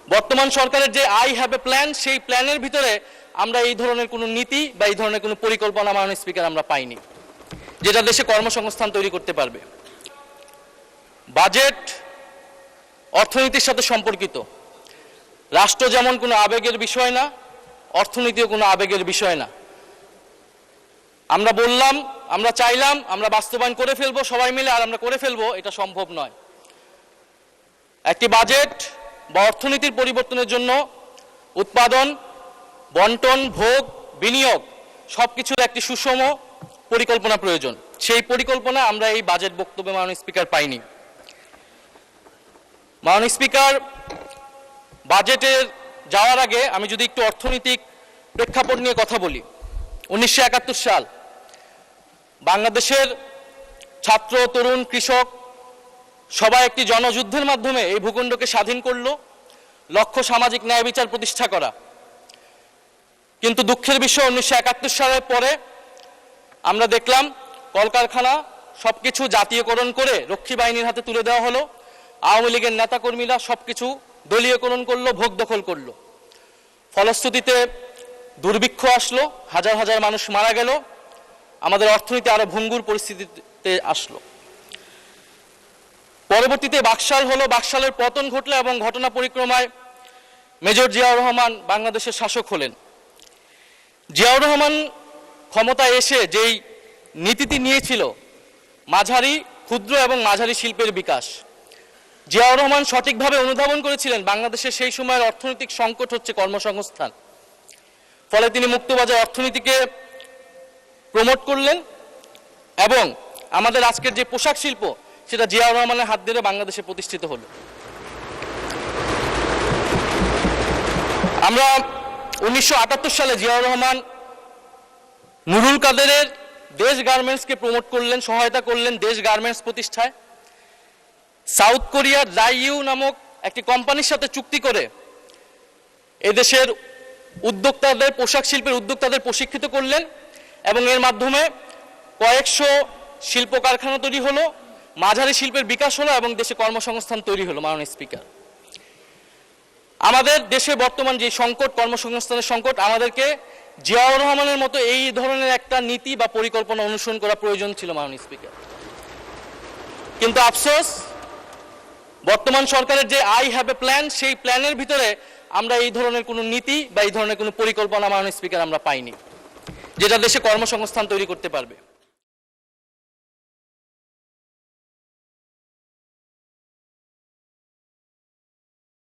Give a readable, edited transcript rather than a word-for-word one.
বর্তমান সরকারের যে আই হ্যাভ এ প্ল্যান, সেই প্ল্যানের ভিতরে আমরা এই ধরনের কোনো নীতি বা এই ধরনের কোনো পরিকল্পনা মাননীয় স্পিকার আমরা পাইনি, যেটা দেশে কর্মসংস্থান তৈরি করতে পারবে। বাজেট অর্থনীতির সাথে সম্পর্কিত। রাষ্ট্র যেমন কোনো আবেগের বিষয় না, অর্থনীতিও কোনো আবেগের বিষয় না। আমরা বললাম, আমরা চাইলাম, আমরা বাস্তবায়ন করে ফেলবো সবাই মিলে, আর আমরা করে ফেলবো, এটা সম্ভব নয়। একটি বাজেট বা অর্থনীতির পরিবর্তনের জন্য উৎপাদন, বন্টন, ভোগ, বিনিয়োগ সবকিছুর একটি সুষম পরিকল্পনা প্রয়োজন। সেই পরিকল্পনা আমরা এই বাজেট বক্তব্যে মাননীয় স্পিকার পাইনি। মাননীয় স্পিকার, বাজেটের যাওয়ার আগে আমি যদি একটু অর্থনৈতিক প্রেক্ষাপট নিয়ে কথা বলি। 1971 সাল বাংলাদেশের ছাত্র, তরুণ, কৃষক সবাই একটি জনযুদ্ধের মাধ্যমে এই ভূখণ্ডকে স্বাধীন করলো, লক্ষ্য সামাজিক ন্যায় বিচার প্রতিষ্ঠা করা। কিন্তু দুঃখের বিষয় 1971 সালের পরে আমরা দেখলাম কলকারখানা সবকিছু জাতীয়করণ করে রক্ষী বাহিনীর হাতে তুলে দেওয়া হলো। আওয়ামী লীগের নেতাকর্মীরা সবকিছু দলীয়করণ করলো, ভোগ দখল করলো। ফলশ্রুতিতে দুর্ভিক্ষ আসলো, হাজার হাজার মানুষ মারা গেল, আমাদের অর্থনীতি আরো ভঙ্গুর পরিস্থিতিতে আসলো। পরবর্তীতে বাকশাল হলো, বাকশালের পতন ঘটলো এবং ঘটনা পরিক্রমায় মেজর জিয়াউর রহমান বাংলাদেশের শাসক হলেন। জিয়াউর রহমান ক্ষমতায় এসে যেই নীতিটি নিয়েছিল মাঝারি, ক্ষুদ্র এবং মাঝারি শিল্পের বিকাশ, জিয়াউর রহমান সঠিকভাবে অনুধাবন করেছিলেন বাংলাদেশের সেই সময়ের অর্থনৈতিক সংকট হচ্ছে কর্মসংস্থান। ফলে তিনি মুক্তবাজার অর্থনীতিকে প্রমোট করলেন এবং আমাদের আজকের যে পোশাক শিল্প, সেটা জিয়াউর রহমানের হাত ধরে বাংলাদেশে প্রতিষ্ঠিত হলো। আমরা 1978 সালে জিয়াউর রহমান নুরুল কাদেরের দেশ গার্মেন্টসকে প্রমোট করলেন, সহায়তা করলেন দেশ গার্মেন্টস প্রতিষ্ঠায়। সাউথ কোরিয়ার দাইইউ নামক একটি কোম্পানির সাথে চুক্তি করে এদেশের উদ্যোক্তাদের, পোশাক শিল্পের উদ্যোক্তাদের প্রশিক্ষিত করলেন এবং এর মাধ্যমে কয়েকশো শিল্প কারখানা তৈরি হলো, মাঝারি শিল্পের বিকাশ হলো এবং দেশে কর্মসংস্থান তৈরি হলো। মাননীয় স্পিকার, আমাদের দেশে বর্তমান যে সংকট, কর্মসংস্থানের সংকট, আমাদেরকে জিয়াউর রহমানের মতো এই ধরনের একটা নীতি বা পরিকল্পনা অনুসরণ করা প্রয়োজন ছিল মাননীয় স্পিকার। কিন্তু আফসোস, বর্তমান সরকারের যে আই হ্যাভ এ প্ল্যান, সেই প্ল্যানের ভিতরে আমরা এই ধরনের কোনো নীতি বা এই ধরনের কোনো পরিকল্পনা মাননীয় স্পিকার আমরা পাইনি, যেটা দেশে কর্মসংস্থান তৈরি করতে পারবে।